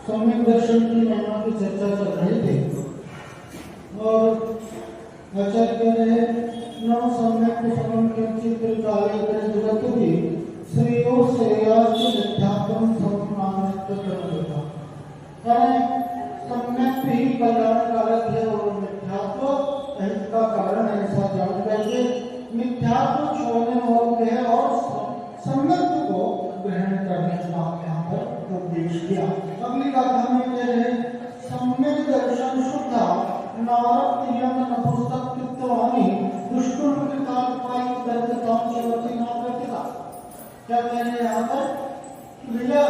सम्यक दर्शन की महिमा की चर्चा चल रही थी और आचार्य कह रहे न सम्यक समम किंचित काले करे जगत की श्रेयो श्रेयास नित्यात्म सम्मानित करता है। सम्यक भी कल्याण कारक है और मिथ्यात्व अहित का कारण ऐसा जान करके मिथ्यात्व छोड़ने वाले है और सम्यक को ग्रहण करने का यहाँ पर उपदेश किया। अगली गाथा में कह रहे सम्यक दर्शन शुद्ध नारद यम नपुंसक चित्तवाणी दुष्कुल के काल पाई दर्द काम चलती ना प्रतिका। क्या कह रहे हैं यहाँ पर भैया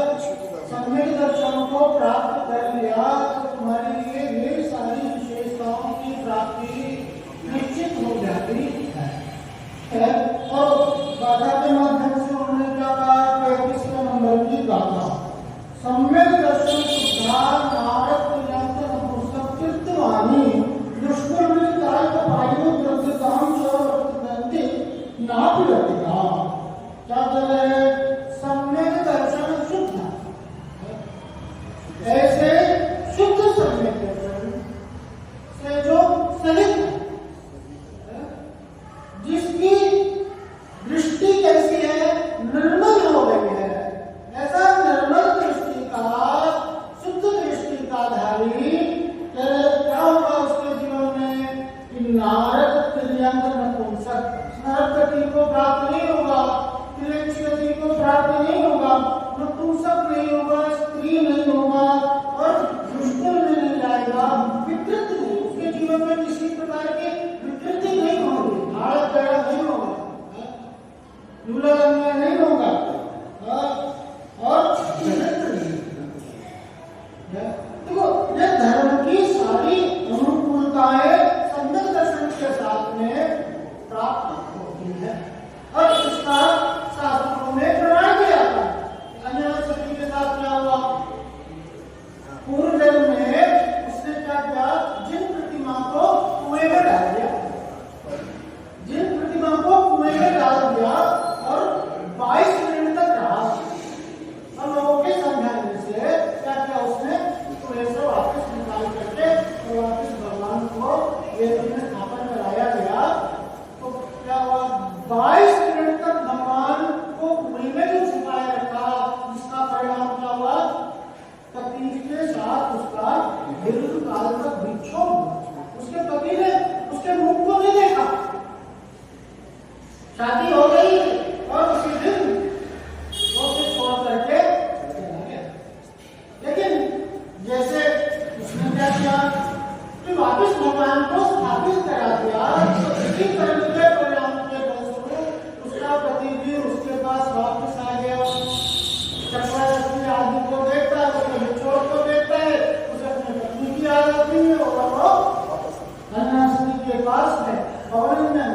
सम्यक दर्शन को प्राप्त कर लिया तो तुम्हारे लिए ढेर सारी विशेषताओं की प्राप्ति निश्चित हो जाती है। और गाथा के माध्यम से उन्होंने क्या कहा 35वें नंबर की गाथा सम्यक दर्शन शुद्धा नारद यंत्र नपुंसक चित्तवाणी दुष्कुल काल पायु द्रव्यताम चलती ना प्रतिका। क्या कह रहे हैं सम्यक दर्शन शुद्ध ऐसे शुद्ध सम्यक दर्शन से जो सहित जिसकी दृष्टि कैसी है निर्मल हो गई है ऐसा निर्मल दृष्टि का शुद्ध दृष्टि का धारी क्या होगा उसके जीवन में कि नारद त्रियंत्र नपुंसक नरक गति को प्राप्त नहीं होगा त्रियंच गति को प्राप्त नहीं होगा नपुंसक नहीं होगा स्त्री नहीं होगा और दुष्कुल में नहीं जाएगा विकृत नहीं उसके जीवन में किसी प्रकार की विकृति नहीं होगी भारत पैदा नहीं होगा दूल्हा लंगा नहीं होगा और देखो ये धर्म की सारी अनुकूलताएं सम्यक दर्शन के साथ में प्राप्त होती है और इसका शास्त्रों में प्रमाण भी आता है। अन्य सती के साथ क्या हुआ पूर्व जन्म में उसने क्या किया जिन प्रतिमा को कुएं में डाल दिया जिन प्रतिमा को कुएं में डाल दिया और 22 मिनट तक रहा और लोगों के समझाने से क्या किया उसने कुएं से वापस निकाल करके और वापस भगवान को ये स्थापन कराया गया। तो क्या हुआ 22 मिनट तक भगवान को कुएं में जो छुपाए रखा जिसका परिणाम क्या हुआ पति के साथ उसका दीर्घ काल तक विक्षोभ उसके पति ने उसके मुख को नहीं देखा शादी हो गई और उसी दिन वो उसे छोड़ करके चला गया। लेकिन जैसे उसने क्या किया कि वापिस भगवान को स्थापित करा दिया तो इसी कर्म के परिणाम के फलस्वरूप उसका पति भी उसके पास वापस आ गया। चक्रवर्ती आदमी को देखता है उसके बिछोड़ को देखता है उसे अपनी पत्नी की याद आती है और वो धन्यास्ती के पास है भवन में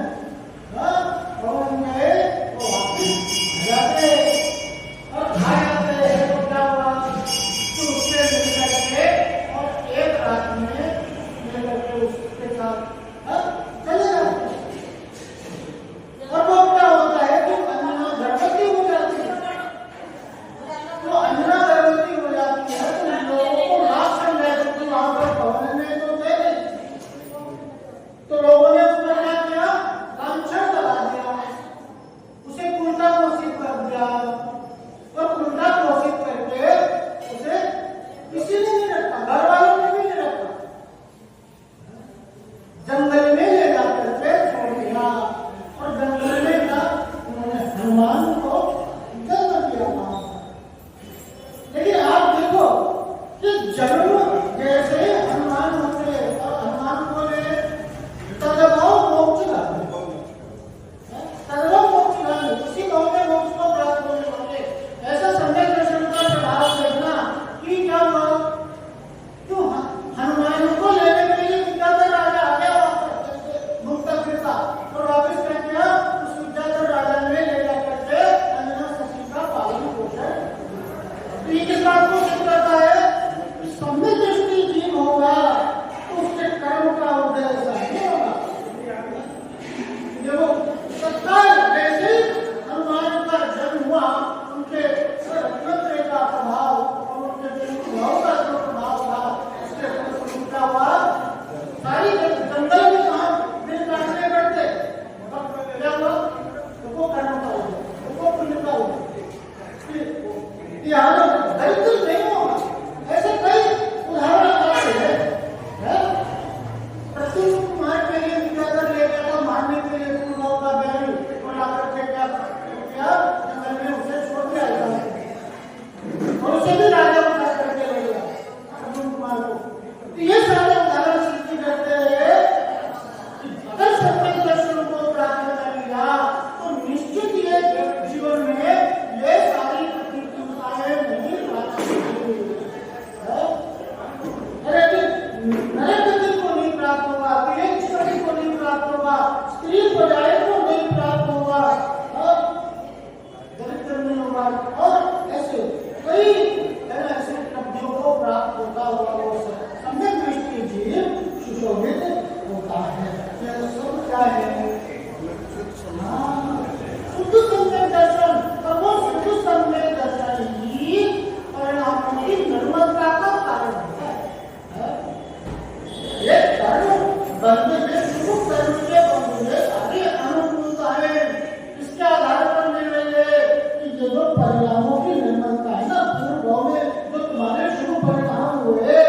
क्या है? शुद्ध सम्यक दर्शन, और वो शुद्ध सम्यक दर्शन ही परिणामों की निर्मलता का कारण होता है। ये कर्म बंद में शुभ कर्म के बंद में सारी अनुकूलताएं इसके आधार पर मिल रही है कि ये जो परिणामों की निर्मलता है ना, पूर्व भाव में जो तुम्हारे शुभ परिणाम हुए,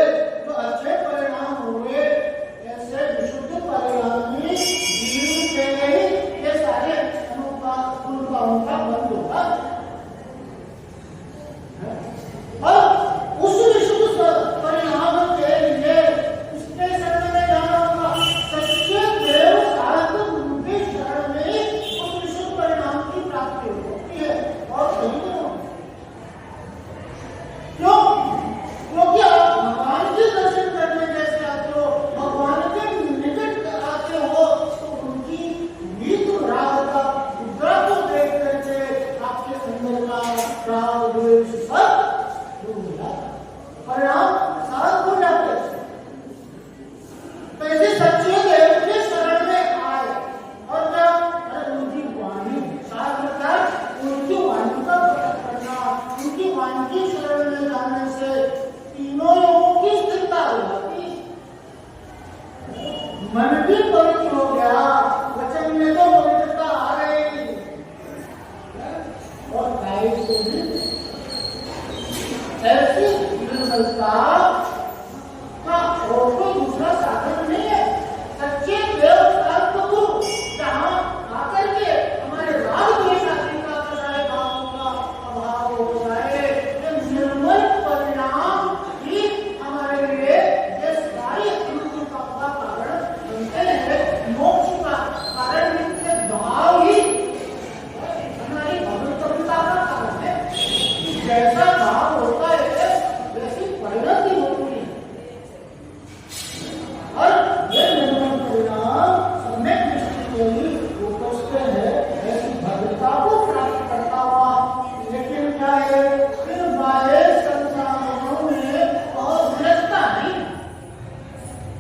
जो अच्छे परिणाम हुए, ऐसे विशुद्ध परिणामी जीव के लिए ये सारे अनुकूलताओं का बंद होगा। और उस विशुद्ध परिणाम के लिए इसके शरण में जाना होगा। सच्चे देव साधक रूपी शरण में उस विशुद्ध परिणाम की प्राप्ति होती है। और क्यों? क्योंकि आप भगवान के दर्शन करने जैसे आते हो, भगवान के निकट आते हो, तो उनकी नीत रागता मुद्रा को देख करके आपके अंदर का राग द्वेष सब दूर हो जाता है, परिणाम साफ हो जाते हैं। तो ऐसे सच्चे देव के शरण में आए और क्या? उनकी वाणी साथ उनकी वाणी का प्रकट करना, उनकी वाणी की शरण में जाने से तीनों लोगों की स्थिरता हो जाती है। मन भी पवित्र हो गया, वचन में तो पवित्रता आ गई, और कायिक से भी ऐसी निर्मलता का और कोई दूसरा साधन नहीं है। सच्चे देव तत्व जहाँ आकर के हमारे राग द्वेष आदि का कषाय भावों का अभाव हो जाए, ये निर्मल परिणाम ही हमारे लिए ये सारी अनुकूलता का कारण बनते हैं। मोक्ष का कारण नित्य भाव ही हमारी पवित्रता का कारण है। जैसा भाव होता है वैसी परिणति होती है। और ये निर्मल परिणाम सम्यक दृष्टि को ही उपस्थित है, ऐसी भद्रता को प्राप्त करता हुआ। लेकिन क्या है? फिर बाह्य संसाधनों में और व्यस्तता नहीं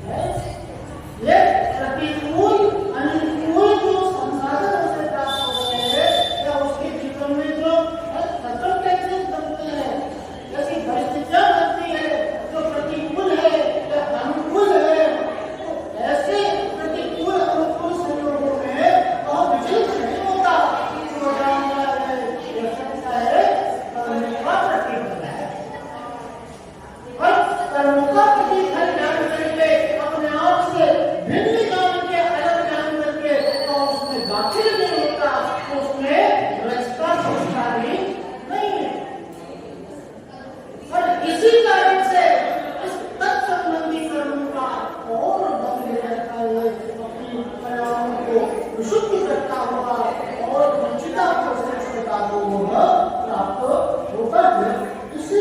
है। ये प्रतिकूल अनुकूल जो संसाधन उसे प्राप्त होते हैं, या उसके जीवन में जो सर्कमस्टेंसेस बनते हैं, जैसी परिस्थितियां बनती है जो प्रतिकूल है या अनुकूल है, तो ऐसे प्रतिकूल अनुकूल संयोगों में और विचलित नहीं होता। वो जानता है ये सत्य है, करने का प्रतिफल है। और कर्मों का प्रतिफल जान करके अपने आप से भिन्न जान के, अलग जान करके तो उसमें दाखिल नहीं होता, तो उसमें रचता संस्कारी नहीं है। और इसी कारण से इस तत्संबंधी कर्म का और बदले रहता है, अपनी परिणामों को विशुद्ध करता हुआ और वंचिता को श्रेष्ठता को प्राप्त होता है। इसी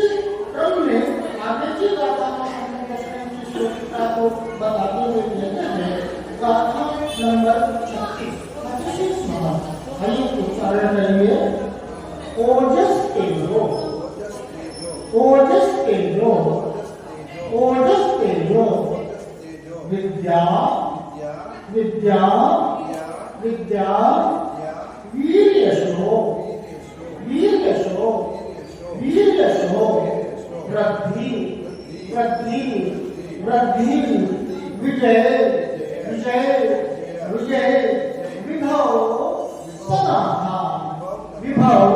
क्रम में आगे की गाथा में की श्रेष्ठता को बताते हुए कहते हैं, गाथा नंबर 36 आइए उच्चारण करेंगे। ओजस तेजो, ओजस तेजो, ओजस तेजो, विद्या विद्या विद्या, वीर्यशो वीर्यशो वीर्यशो, वृद्धि वृद्धि वृद्धि, विजय विजय विजय, विभव सनाथा विभव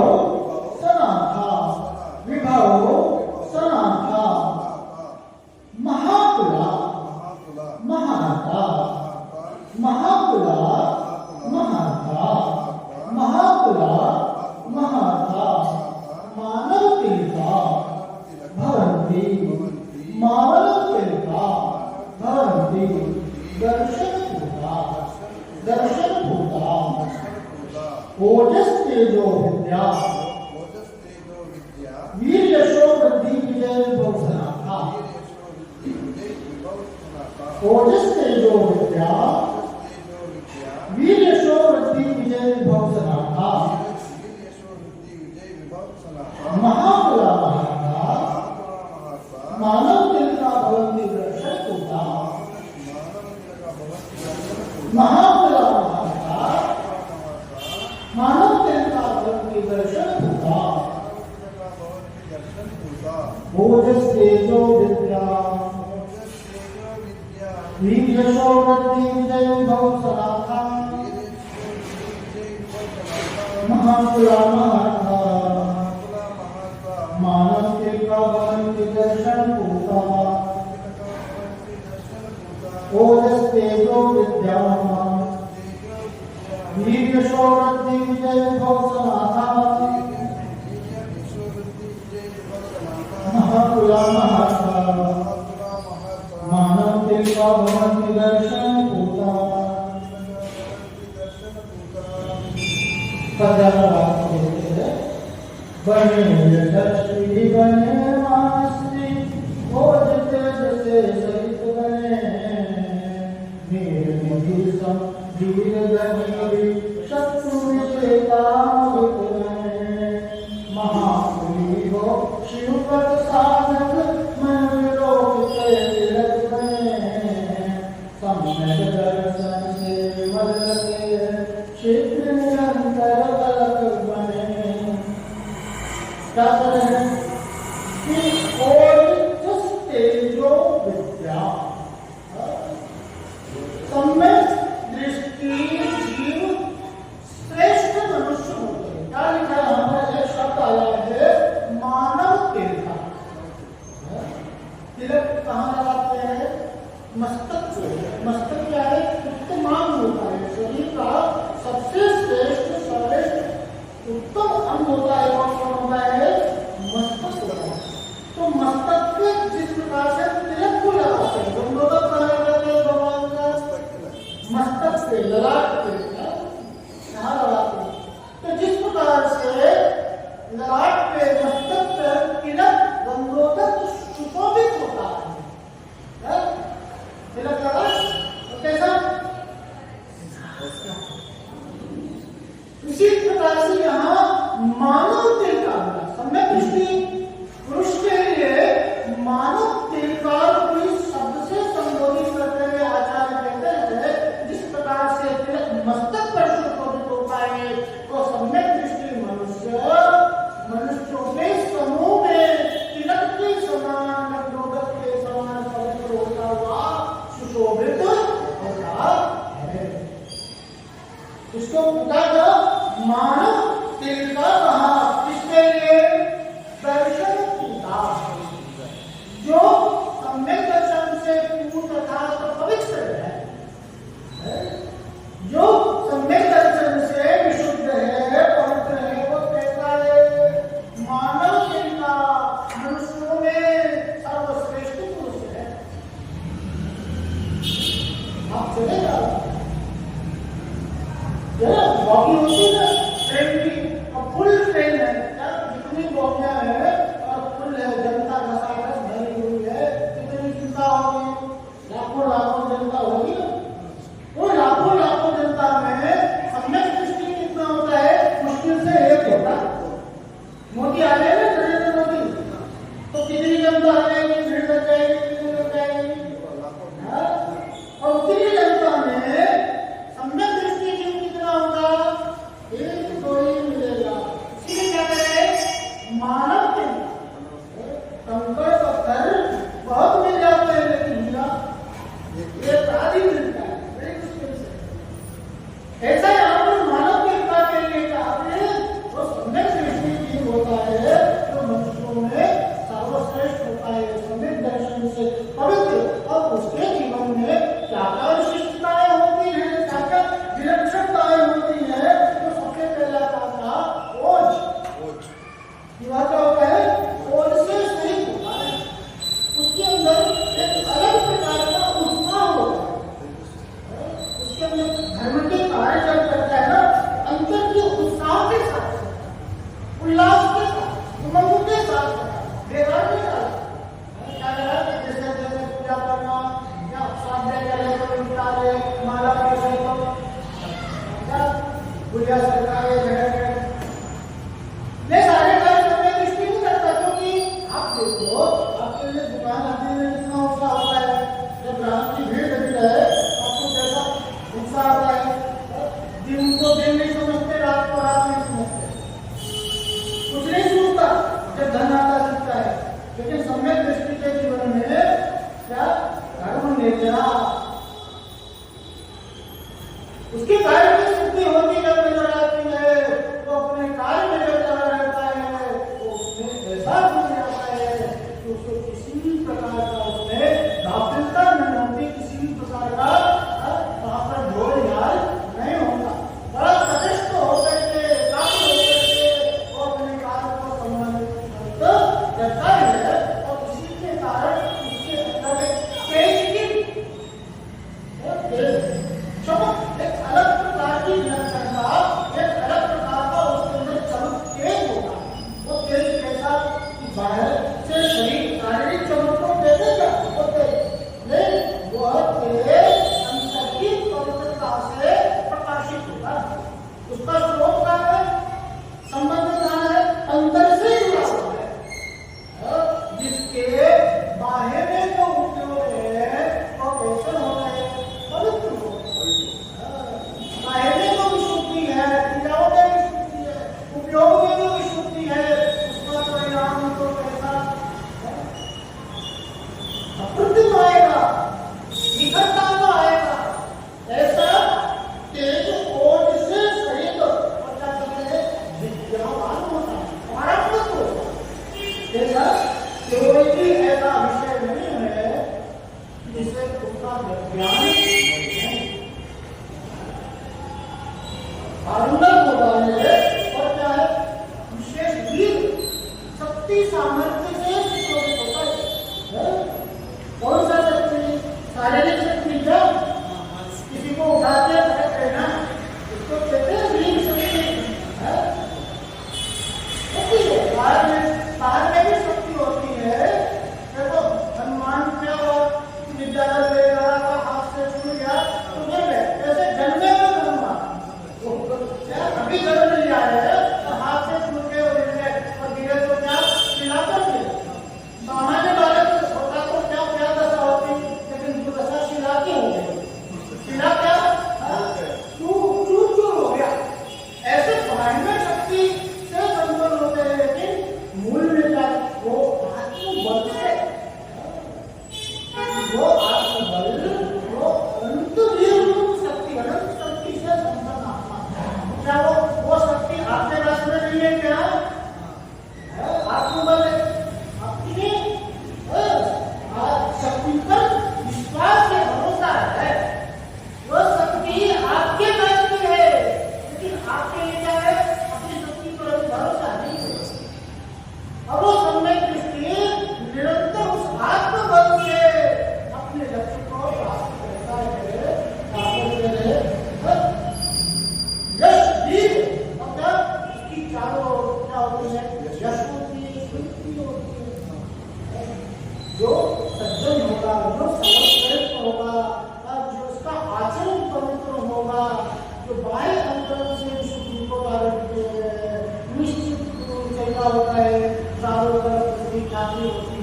सनाथा विभव सनाथा, महाकुला महाता महाकुला महाता महाकुला महाता, मानव तिलका भवन्ति मानव तिलका भवन्ति, दर्शन भूता दर्शन भूता, ओजस तेजो विद्या वीर यशो वृद्धि विजय विभव सनाथा, ओजस तेजो विद्या वीर यशो वृद्धि विजय विभव सनाथा, महाकुला महाता मानव तिलका भवन्ति दर्शन भूता, महाकुला महाकुला महात्मा मानव के का भवन के दर्शन होता ओजस तेजो विद्यावान वीर शौरति विजय भव समाधा महाकुला महात्मा मानव के का भवन के दर्शन होता बने दृष्टि बने मास्त्री भोज जैसे सहित बने वीर निधि सम वीर गणेरी शत्रु विजेता बने महाबली हो शिवपत साधक मन विरोध तिलक बने सम्यक दर्शन से मदद क्षेत्र निरंतर अलग बने क्या करें कि ओजस तेजो विद्या सम्यक दृष्टि जीव श्रेष्ठ मनुष्य होते हैं। क्या लिखा है हमारे एक शब्द आया है मानव तिलक। तिलक कहाँ लगाते हैं? मस्तक पे। मस्तक क्या है? उत्तमांग होता है शरीर का सबसे श्रेष्ठ सर्वश्रेष्ठ उत्तम अंग होता है और कौन होता है? मस्तक होता है। तो मस्तक पे जिस प्रकार से तिलक को लगाते हैं गंगोदक कहा जाता है भगवान का मस्तक पे ललाट पे यहाँ लगाते हैं। तो जिस प्रकार से ललाट पे मस्तक पे तिलक गंगोदक सुशोभित होता है तिलक लगा तो कैसा? इसी प्रकार से यहाँ मानव तिलकार सम्यक दृष्टि पुरुष के लिए मानव तिलकार को इस शब्द से संबोधित करते हुए आचार्य कहते हैं जिस प्रकार से तिलक मस्तक पर सुशोभित होता है तो सम्यक दृष्टि मनुष्यों के समूह में तिलक के समान गंगोदक के समान पवित्र होता हुआ सुशोभित होता है। इसको पुकारा मानव तिलका कहा किसके लिए? दर्शन पूता जो सम्यक दर्शन से पूर्ण तथा पवित्र है जो सम्यक दर्शन से विशुद्ध है पवित्र है वो कैसा है? मानव तिलका मनुष्यों में सर्वश्रेष्ठ पुरुष है। आप चलेगा बॉगी होती है ट्रेन की और फुल ट्रेन है जितनी बॉगियां है और फुल है जनता घसाघस भरी हुई है कितनी चिंता होगी? लाखों लाखों जनता होगी ना। वो लाखों लाखों जनता में सम्यक दृष्टि कितना होता है? मुश्किल से एक होता। मोदी आ रहे हैं नरेंद्र मोदी तो कितनी जनता आ जाएगी? भीड़ लग जाएगी कितनी लग जाएगी और उतनी जनता में सम्यक दृष्टि जीव कितना होगा? एक दो ही मिलेगा। इसलिए क्या करें? मानव के कंकड़ पत्थर बहुत मिल जाते हैं लेकिन हीरा एक आदि मिलता है बड़ी मुश्किल से। ऐसा यहाँ पर मानव के कृपा के लिए कहा वो सम्यक दृष्टि जीव होता है तो मनुष्यों में सर्वश्रेष्ठ होता है सम्यक दर्शन से पवित्र और उसके जीवन में क्या क्या विशिष्टताएं होती हैं क्या क्या विलक्षणताएं होती है। तो सबसे पहला था ओज। क्या होता है? ओज से सहित होता है। उसके अंदर एक अलग प्रकार का उत्साह होता है। उसके अंदर धर्म के कार्य जब करता है ना अंतर के उत्साह के साथ उल्लास के साथ उमंग के साथ बेगार के साथ क्या करा जैसे जैसे पूजा करना या स्वाध्याय करे तो निकाले माला के तो गुड़िया सरकारें ये सारे कार्य समय दृष्टि नहीं करता क्योंकि आप देखो आपके लिए दुकान आने में कितना उत्साह होता है। जब ग्राहक की भीड़ लगी रहे आपको कैसा उत्साह आता है? दिन को दिन नहीं समझते रात को रात नहीं समझते कुछ नहीं सूझता जब धन आता सकता है। लेकिन सम्यक दृष्टि के जीवन में क्या धर्म निर्जरा उसके कार्य की सिद्धि होती जब नजर आती है तो अपने उसका स्रोत क्या है, संबंध क्या है, अंतर से जुड़ा हुआ है। जिसके बाहर में जो उपयोग है वो कैसे होता है, पवित्र होता है। बाहर में जो विशुद्धि है, क्रियाओं में विशुद्धि है, उपयोग में जो विशुद्धि है, उसका परिणाम तो कैसा अप्रतिम आएगा, निखरता तो आएगा। ऐसा तेज ओज से सहित और क्या कहते हैं, विद्यावान होता है, पारंगत होता है। ऐसा कोई भी ऐसा विषय नहीं है जिसे उसका ज्ञान पारंगत होता है। और क्या है, विशेष वीर शक्ति सामर्थ्य से सुशोभित होता है। कौन सा शक्ति, शारीरिक शक्ति, क्या किसी को उठा के रख लेना, इसको कहते हैं वीर शक्ति है। बाहर में भी शक्ति होती है। देखो हनुमान क्या विद्यालय ले गया था, हाथ से छूट गया तो गिर गए, ऐसे जन्मे में हनुमान अभी जन्म लिया है तो हाथ से छूट गए और गिर गए, और गिरे तो क्या शिला कर गिरे। सामान्य बालक होता तो क्या दशा होती, लेकिन दुर्दशा शिला की हो गई। शिला क्या चूर हो गया। ऐसे बाह्य शक्ति से संपन्न होते हैं, लेकिन मूल में क्या, वो आत्मबल है। वो आत्मबल, वो अंतर्लीन शक्ति, अनंत शक्ति से संपन्न आत्मा है। क्या वो शक्ति आपके पास में नहीं है क्या, आत्मबल है अपनी शक्ति पर विश्वास है, भरोसा है। वो शक्ति आपके पास में है, लेकिन आपके लिए क्या है, अपनी शक्ति पर भरोसा नहीं है। अब वो सम्यक दृष्टि निरंतर उस आत्मबल से अपने लक्ष्य को प्राप्त करता है। यश वीर मतलब इसकी चारों क्या होती है, यश होती है, कीर्ति होती है। जो सज्जन होगा, जो सर्वश्रेष्ठ होगा, जो उसका आचरण पवित्र होगा, जो बाह्य अंतरण से विशुद्धि को धारण किए निश्चित चलता होता है, चारों तरफ उसकी ख्याति होती है।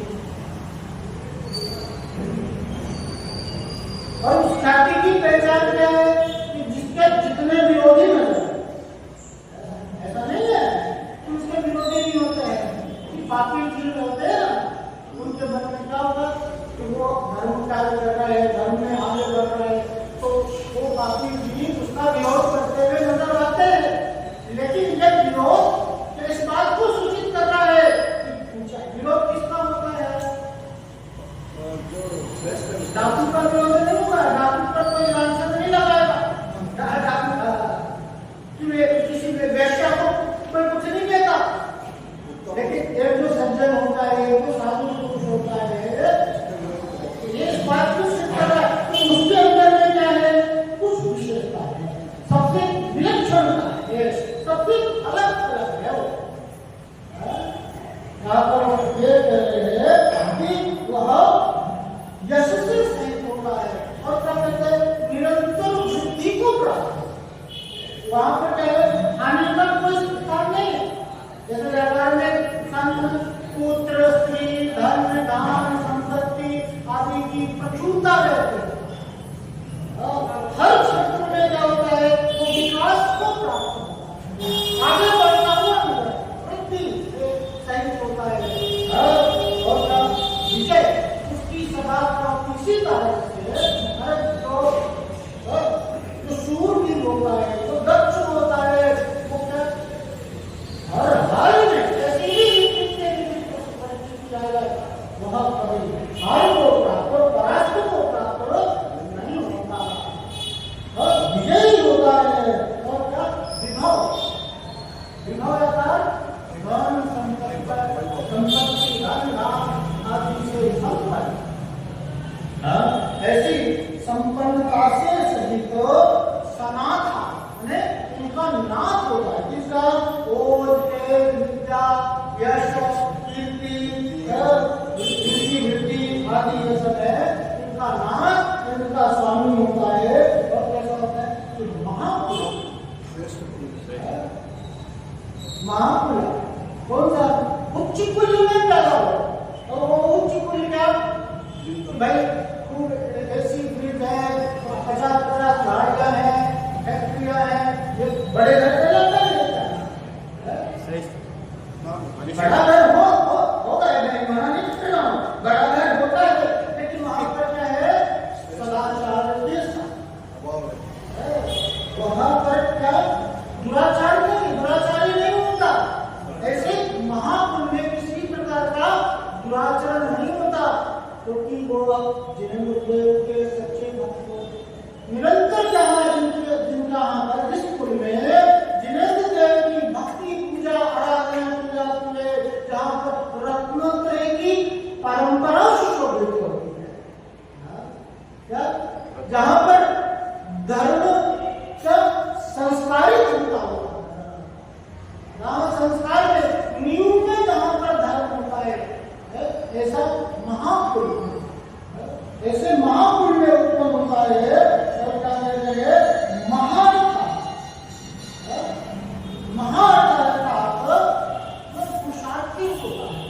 और उस ख्याति की पहचान क्या है कि जिसके जितने विरोधी नजर, ऐसा नहीं है कि उसके विरोधी नहीं होते हैं, कि पापी जीव होते हैं ना, उनके मन में क्या होगा कि वो धर्म कार्य कर रहा है, धर्म में आगे बढ़ रहा है, तो वो पापी जीव उसका विरोध करते हुए नजर आते हैं। लेकिन ये विरोध इस बात को सूचित कर रहा है कि विरोध किसका होता है, डाकू का विरोध नहीं होगा। डाकू पर कोई लांछन नहीं लगाएगा, किसी वैश्या को कोई कुछ नहीं कहता। लेकिन एक जो सज्जन होता है, एक जो साधु पुरुष होता है, ये इस बात को सिद्ध कर रहा है कि उसके अंदर में क्या है, कुछ विशेषता है, सबसे विलक्षणता है, सबसे अलग अलग है। वो यहाँ पर ये कह रहे हैं कि वह यश से सहित होता है और क्या कहते हैं, निरंतर वृद्धि को प्राप्त। वहां पर क्या है, हानि का कोई स्थान नहीं है। जैसे व्यापार में संत पुत्र स्त्री धन दान संपत्ति आदि की प्रचुरता रहती है। हर क्षेत्र में क्या होता है, वो विकास को प्राप्त होता है, आगे बढ़ता हुआ वृद्धि सहित होता है। और क्या विजय उसकी सदा प्राप्ति इसी तरह से जो शूरवीर होता है, जो दक्ष होता है, वो क्या हर हाल में ऐसी ही परिस्थिति जाएगा, वह कभी हार को प्राप्त और परास्त को प्राप्त नहीं होता, और विजयी होता है। और क्या विभव, विभव धन संपत्ति धन लाभ आदि से संपन्न, ऐसी संपन्नता से सहित सनाथा उनका नाथ होता है। जिसका ओज विद्या यश कीर्ति वृद्धि आदि ये सब है, उनका नाथ उनका स्वामी होता है। और कैसा होता है कि महापुरुष महाकुल कौन सा उच्च कुल में पैदा हो। और वो उच्च कुल क्या भाई खूब ऐसी ब्रिज है, 50-50 गाड़ियां हैं, फैक्ट्रियां हैं, ये बड़े घर पे लगता है बड़ा घर होता है, मैं मना नहीं कर रहा हूँ, बड़ा घर होता है, लेकिन वहां पर क्या है सदाचार देश, वहां पर क्या दुराचार नहीं होता। ऐसे महाकुल में किसी प्रकार का दुराचरण नहीं होता, क्योंकि वो जिनेंद्र देव के सच्चे भक्त को निरंतर जहाँ जिनका यहाँ पर इस कुल में जिनेंद्र देव की भक्ति पूजा आराधना की जाती है, जहाँ पर रत्नोत्तरी की परंपरा सुशोभित होती है, क्या जहाँ पर धर्म का संस्कारित होता होगा, जहाँ संस्कार में नींव में जहाँ पर धर्म होता है, ऐसा महाकुल, ऐसे महाकुल में उत्पन्न होता है। और क्या कहते हैं महारथा, महारथा पुरुषार्थी होता है,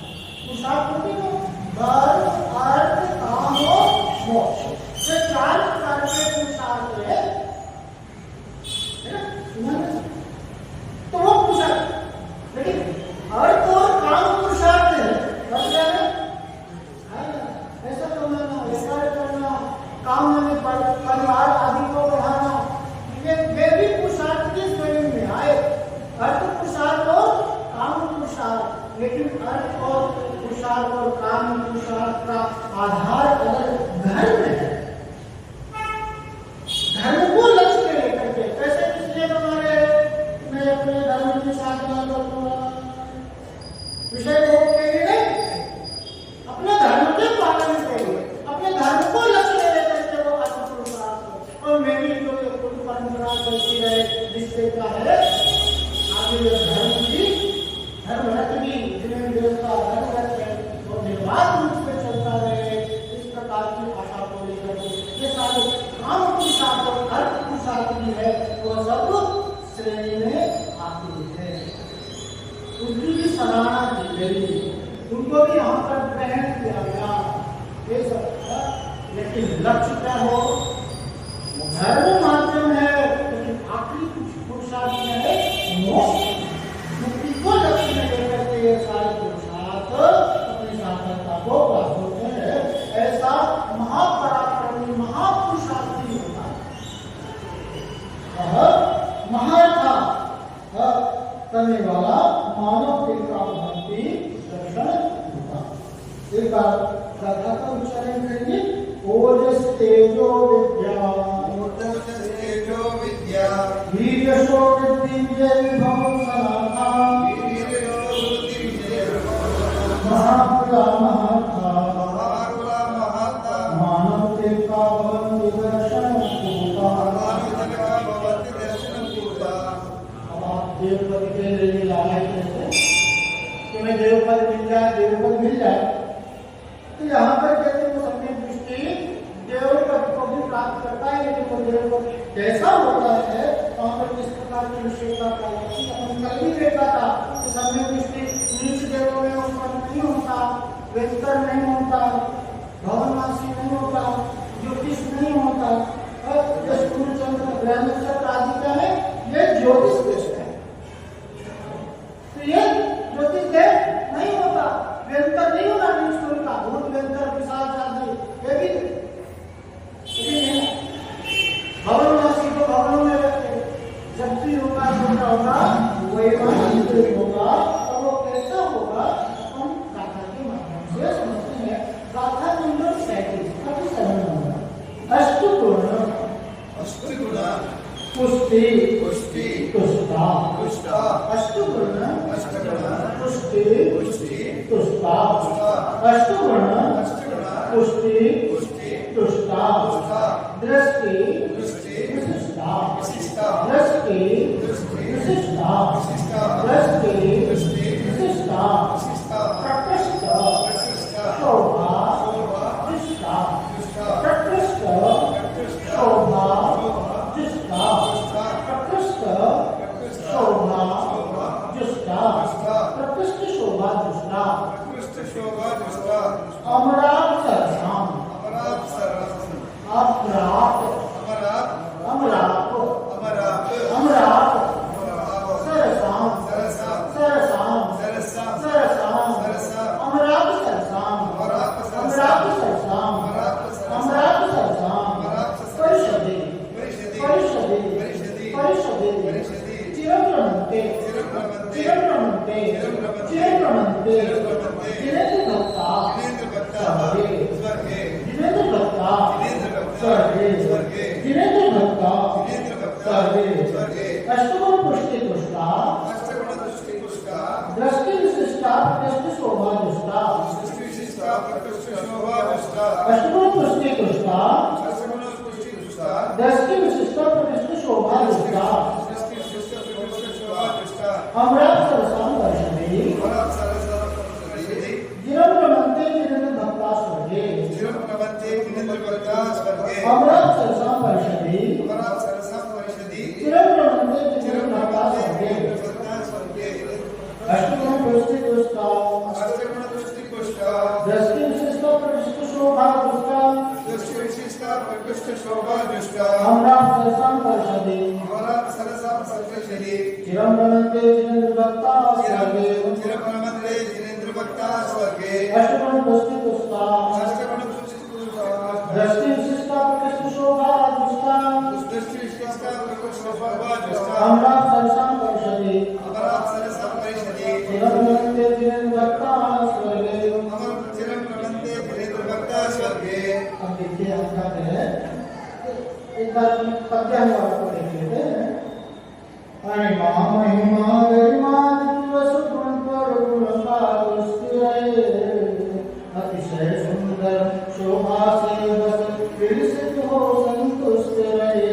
पुरुषार्थी को धर्म अर्थ काम और मोक्ष, ये 4 प्रकार के पुरुषार्थ है ना, तो वो पुरुषार्थ, लेकिन अर्थ और काम पुरुषार्थ है, क्या है ऐसा करना, ऐसा करना, काम में परिवार आदि को बढ़ाना, ये वे भी पुरुषार्थ की श्रेणी में आए, अर्थ पुरुषार्थ और काम पुरुषार्थ। लेकिन अर्थ और पुरुषार्थ और काम पुरुषार्थ का आधार अगर धर्म है, धर्म को लक्ष्य लेकर के कैसे इसलिए हमारे मैं अपने धर्म की साधना करूंगा, विषय भोग के लिए नहीं, अपने धर्म के पालन के लिए, अपने धर्म को लक्ष्य लेकर के वो अर्थ पुरुषार्थ, और मेरी जो परंपरा चलती रहे जिससे क्या है आगे धर्म की धर्म रथ भी जिनेंद्र देव का धर्म रथ है और निर्बाध रूप से चलता रहे, इस प्रकार की आशा को लेकर के ये सारे काम पुरुषार्थ और अर्थ पुरुषार्थ भी है वो सब श्रेणी में आती है, उनकी भी सराहना की गई, उनको भी यहाँ पर ग्रहण किया गया, ये सब। लेकिन लक्ष्य क्या हो, धर्म माध्यम है, लेकिन आखिरी पुरुषार्थ है मोक्ष, मुक्ति को लक्ष्य में लेकर के ये सारे पुरुषार्थ अपनी सार्थकता को प्राप्त होते हैं। ऐसा महापराक्रमी महापुरुषार्थी होता है, महारथा करने वाला मानव के भक्ति दर्शन होता। एक बार गाथा का उच्चारण करेंगे, ओजस तेजो विद्या, वीर्यशो वृद्धि विजय विभव सनाथा, महापुरा महाथा, मानव के पावन दर्शन होता। अब आप देवपद के लिए लाए कैसे कि मैं देवपद मिल जाए, तो यहाँ पर कहते हैं वो सम्यक दृष्टि देवपद को भी प्राप्त करता है, लेकिन वो देवपद कैसा होता है, वहाँ पर किस प्रकार की विशेषता प्राप्त होती है। अपन कल भी देखा था कि सम्यक दृष्टि नीच देवों में उत्पन्न नहीं होता, वेदकर नहीं होता, भवनवासी नहीं होता, ज्योतिष नहीं होता, जो सूर्यचंद्र ग्रह नक्षत्र आदि का है ये ज्योतिष देश है, तो ये ज्योतिष देश नहीं होता, वेदकर नहीं होता, नीच का भूत वेदकर पिशाच आदि ये भी भवनवासी को भवनों में रखे, जब भी होगा वही होगा, और वो कैसा होगा हम गाथा के माध्यम से समझते हैं। गाथा नंबर 37 अष्टगुण पुष्टि तुष्टा, अष्टगुण पुष्टि तुष्टा, अष्टगुण पुष्टि तुष्टा, दृष्टि विशिष्टा, दृष्टि विशिष्टा, दृष्टि विशिष्टा, प्रकृष्ट शोभा जिष्टा, प्रकृष्ट शोभा जिष्टा, प्रकृष्ट शोभा जिष्टा, चिरं रमन्ते जिनेन्द्र भक्ता स्वर्गे जिनेन्द्र भक्ता स्वर्गे जिनेन्द्र भक्ता स्वर्गे अष्टगुण पुष्टि पुष्टा दृष्टि विशिष्टा प्रकृष्ट शोभा दुष्टा अष्टगुण पुष्टि पुष्टा दृष्टि विशिष्टा प्रकृष्ट शोभा दुष्टा अमृत सरसाम दर्शने जिरं रमन्ते जिनेन्द्र भक्ता स्वर्गे अमृत सरसाम दर्शने जिरं रमन्ते जिनेन्द्र भक्ता स्वर्गे अष्टगुण पुष्टि पुष्टा दृष्टि विशिष्टा प्रकृष्ट शोभा दुष्टा अमृत सरसाम दर्शने चिरं रमन्ते जिनेन्द्र भक्ता स्वर्गे अष्टगुण पुष्टि पुष्टा दृष्टि विशिष्टा प्रकृष्ट शोभा दुष्टा अमृत सरसाम दर्शने चिरं रमन्ते जिनेन्द्र भक्ता स्वर्गे अब देखिए हम क्या करें एक बार पद्य हम आपको देख लेते हैं महिमा गरिमा सुगुण पर अतिशय सुंदर शोभा से बस विलसित हो संतुष्ट रहे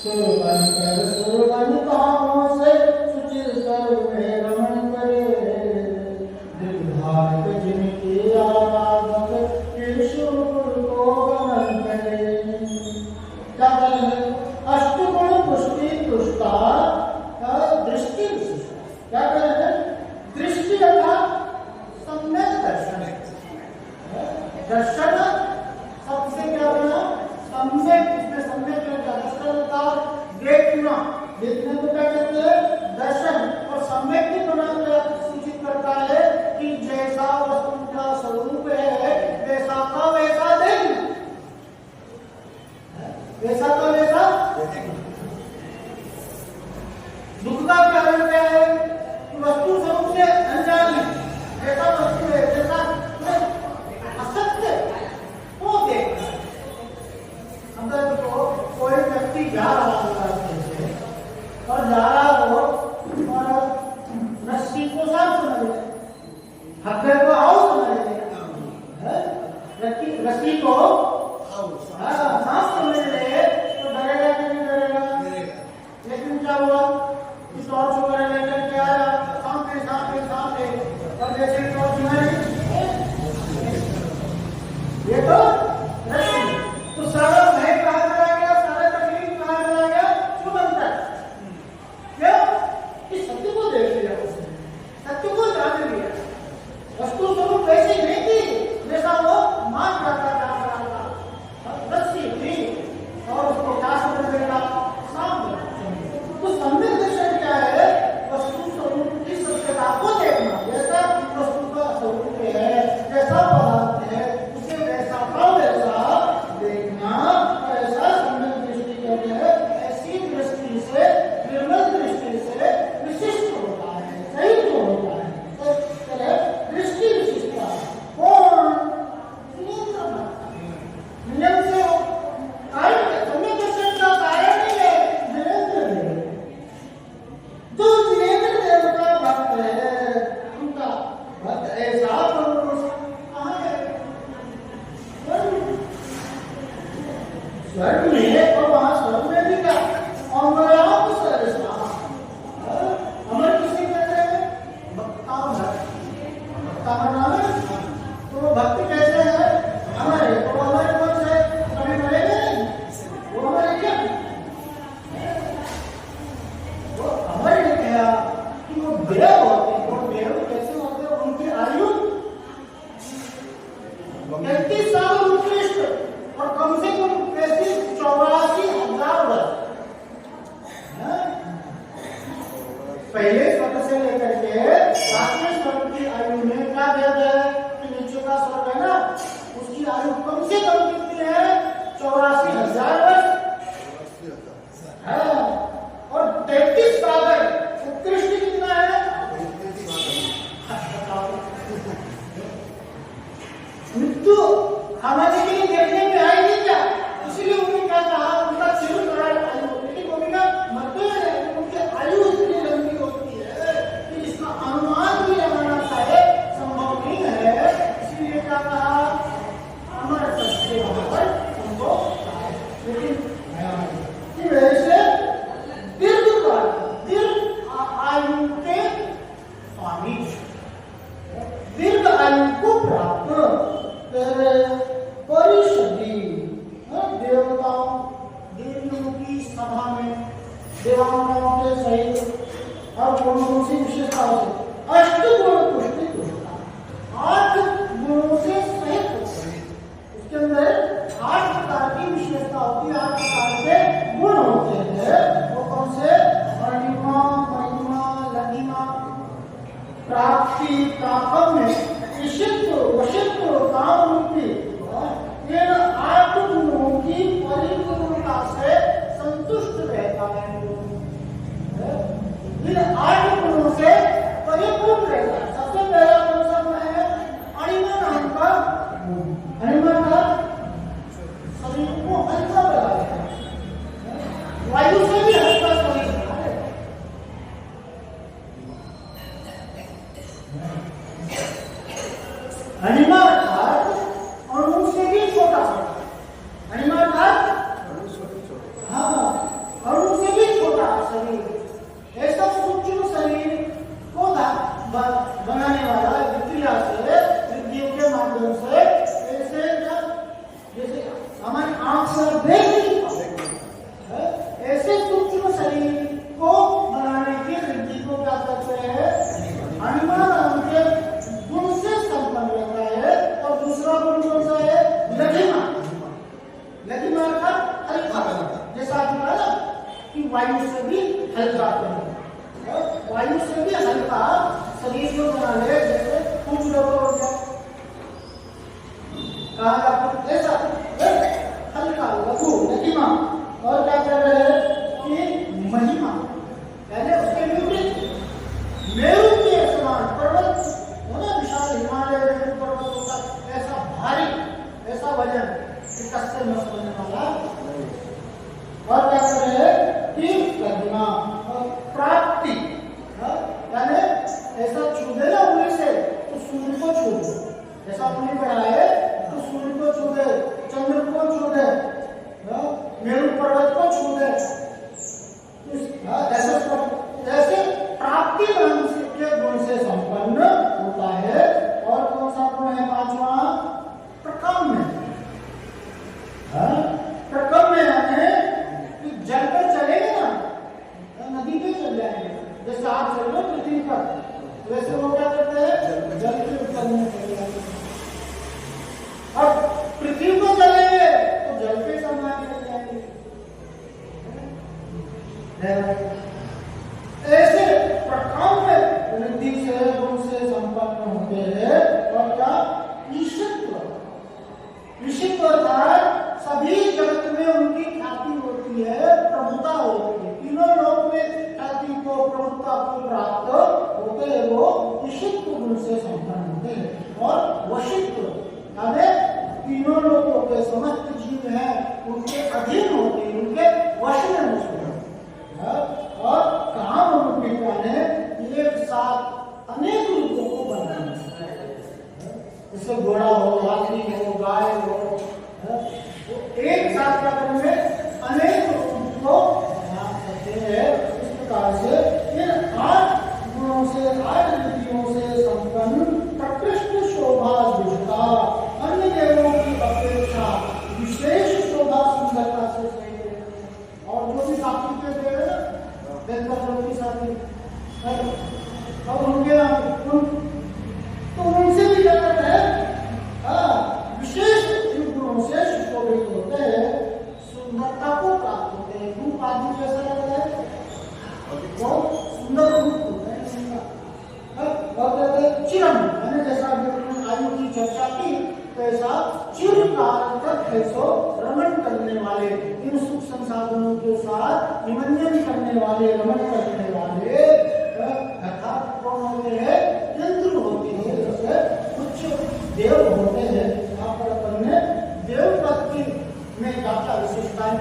सुरवन कामों से सुचिर कर में रमण करे दिग्धारक जिनकी आराधक ईश्वर को गमन करे क्या करें अष्टगुण पुष्टि तुष्टा दृष्टि विशिष्ट क्या करें दृष्टि अर्थात सम्यक दर्शन दर्शन सबसे क्या बना सम्यक इसमें सम्यक दर्शन का देखना देखने को क्या कहते हैं दर्शन और सम्यक भी बना सूचित करता है कि जैसा वस्तु का स्वरूप है वैसा का वैसा देखना वैसा का वैसा दुख का कारण क्या है कि वस्तु स्वरूप से अनजान है ऐसा वस्तु है जैसा असत्य वो देख अगर तो कोई व्यक्ति जा रहा होगा और जा रहा हो और रस्सी को साफ समझ ले हक्के को आओ समझ ले रस्सी को साफ समझ ले तो डरेगा कि नहीं डरेगा लेकिन क्या हुआ इस टॉर्च वगैरह लेकर के आया सामने और जैसे टॉर्च नहीं ये तो रस्सी तो सारा भय कहाँ चला गया सारा तकलीफ कहाँ चला गया क्यों बनता है क्यों कि सत्य को देख लिया उसने सत्य को जान लिया वस्तु स्वरूप वैसी नहीं थी जैसा वो मान करता था रस्सी थी और उसको क्या समझ लेगा सामने तो सम्यक दर्शन क्या है वस्तु स्वरूप की सत्यता को देखना जैसा वस्तु का स्वरूप है जैसा पदार्थ है उसे वैसा का वैसा देखना और ऐसा सम्यक दृष्टि करते हैं ऐसी दृष्टि से निर्मल दृष्टि से विशिष्ट होता है सही तो होता है तो दृष्टि विशिष्टता कौन नियम से सम्यक दर्शन का कारण ही है जिनेन्द्र देव जो जिनेन्द्र देव का भक्त है उनका भक्त ऐसा पुरुष कहाँ है स्वर्ग में और वहां स्वर्ग में भी क्या अमरावत सरसा अमर किसे कहते हैं भक्ता भक्ता नाम है तो भक्त कैसे है अमर है तो अमर कौन से कभी मरेंगे नहीं वो अमर है क्या वो अमर ने कहा कि वो देव होते हैं वो देव कैसे होते हैं उनकी आयु 33 साल उत्कृष्ट और कम से कम 84,000 वर्ष पहले स्वर्ग से लेकर के सातवें स्वर्ग की आयु में क्या दिया गया है कि नीचे का स्वर्ग है ना उसकी आयु कम से कम कितनी है 84,000 वर्ष और देवांगनाओं के सहित और गुणों से विशेषताओं से अष्टगुण पुष्टिता 8 गुणों से सहित उसके अंदर 8 प्रकार की विशेषता होती है, 8 प्रकार के गुण होते हैं। वो कौन से? अणिमा, महिमा, लघिमा, प्राप्ति, प्रापम्य, ईशित्व, वशित्व, काम रूपी इन 8 गुणों की परिपूर्णता से संतुष्ट रहता है। इन 8 गुणों से परिपूर्ण रहता है। सबसे पहला कौन सा गुण है? अणिमा नाम का। अणिमा का शरीर को हल्का बनाया है, वायु से भी हल्का शरीर है। अणिमा अर्थात अणु से भी छोटा। अणिमा अर्थात अणु से भी छोटा शरीर। ऐसा सूक्ष्म शरीर को बनाने वाला विक्रिया से, विद्युत के माध्यम से, ऐसे जैसे हमारी आंख से देख ऐसे सूक्ष्म शरीर को बनाने की वृद्धि को क्या करते हैं? अणिमा नाम के गुण से संपन्न रहता है। और दूसरा गुण कौन सा है? लघिमा। लघिमा अर्थात हल्का, जैसा आपने कहा कि वायु से भी हल्का है, वायु से भी हल्का शरीर को बना ले, जैसे कुछ लोगों हो जाए कहा ऐसा हल्का लघु लघिमा। और क्या कर रहे हैं कि महिमा, पहले उसके विपरीत मेरु के समान पर्वत होना, विशाल हिमालय जैसे पर्वत होता, ऐसा भारी, ऐसा वजन कष्ट में होने वाला। और क्या कर रहे हैं कि लघिमा और प्राप्ति, यानी ऐसा छू दे ना उंगली से तो सूर्य को छू दे, ऐसा उंगली बढ़ाए तो सूर्य को छू दे, चंद्र को छू दे, मेरु पर्वत को छू दे। ऐसे प्राप्ति नाम के गुण से संपन्न होता है। और कौन सा गुण है? 5वां प्रकाम्य। प्रकाम्य यानी जल पर चलेंगे ना, नदी पे चल जाएंगे, जैसे आप चल रहे पृथ्वी पर, वैसे वो क्या करते हैं? जल के ऊपर में चले जाएंगे। और पृथ्वी को चलेंगे तो जल पे समान चल जाएंगे। ऐसे प्रकाम्य वृद्धि से गुण से संपन्न होते हैं। और क्या? ईशित्व। ईशित्व अर्थात सभी जगत में उनकी ख्याति होती है, प्रभुता होती है। तीनों लोक में ख्याति को, प्रभुता को प्राप्त होते हैं, वो ईशित्व गुण से संपन्न होते हैं। और वशित्व यानी तीनों लोगों के समस्त जीव हैं उनके अधीन होते हैं, उनके वश में होते हैं। और काम रूपी ने एक साथ अनेक रूपों को बनाना है, जैसे घोड़ा हो, हाथी हो, गाय हो, एक साथ क्या करेंगे? अनेक रूप को बना सकते हैं। इस प्रकार से इन 8 गुणों से, 8 विधियों से संपन्न प्रकृष्ट शोभा दुष्टा अन्य देवों की अपेक्षा विशेष शोभा सुंदरता से सही है। और जो भी साथी के देव है ना, की साथी, अब उनके तो उनसे भी क्या करते हैं? विशेष गुणों से सुशोभित होते हैं, सुंदरता को प्राप्त होते हैं। रूप आदि कैसा लगता है? बहुत सुंदर रूप होता है। और कहते हैं चिरम, मैंने जैसा आयु की चर्चा की, ऐसा चिरकाल तक ऐसो रमण करने वाले, इन सुख संसाधनों के साथ निमंजन करने वाले, रमण करने वाले अर्थात कौन होते हैं? यंत्र होते हैं। जैसे कुछ देव होते हैं, यहाँ पर अपन ने देव पद की में क्या विशेषताएं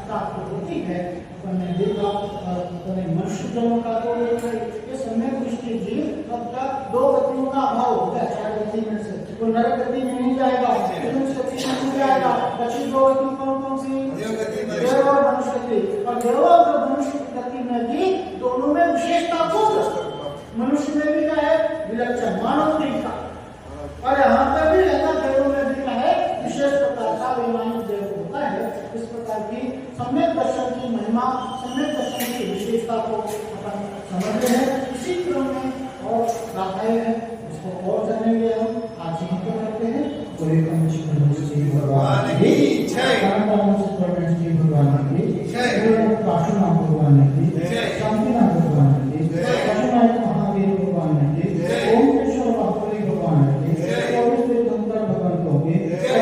प्राप्त होती है। अपन ने देखा मनुष्य जन्म का तो ये सम्यक दृष्टि जीव अब का 2 गतियों का अभाव होता है। 4 गति में से तो नरक गति में नहीं जाएगा, मनुष्य गति में नहीं जाएगा। दक्षिण 2 गति कौन सी? देव और मनुष्य गति। और देव और मनुष्य गति में भी दोनों में विशेषता को, मनुष्य में भी क्या है? विलक्षण मानव का, और यहाँ पर भी ऐसा देवों में भी क्या है? विशेष प्रकार का वैमानिक देव होता है। इस प्रकार की सम्यक दर्शन की महिमा दर्शन की विशेषता को अपन समझ रहे हैं। इसी क्रम में और गाथाएं हैं, उसको और जानेंगे हम। आज यहीं पर करते हैं। कोई श्री भगवान की जय, श्री भगवान की जय, काशीनाथ भगवान की जय, शांतिनाथ भगवान की जय, काशीनाथ महावीर भगवान की जय, ओमकेश्वर महावीर भगवान की जय, धनकर भगवंतों की जय,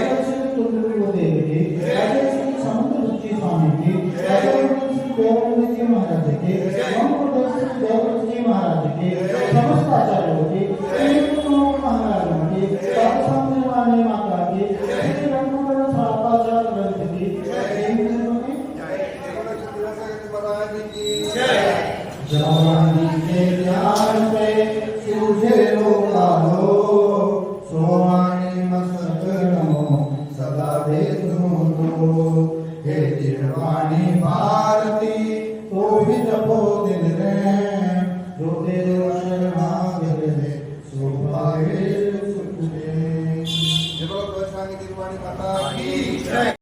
तुलदेव की जय, समुद्र जी स्वामी की जय, देवानंद जी महाराज की जय, देवव्रत जी महाराज की समस्त आचार्यों की महाराजों की वाणी माता की जवानी के ध्यान पे सूझे लोकालो, सोवानी मस्तकनो सदा देखूं तो, हे जिरवाणी भारती तो भी जपो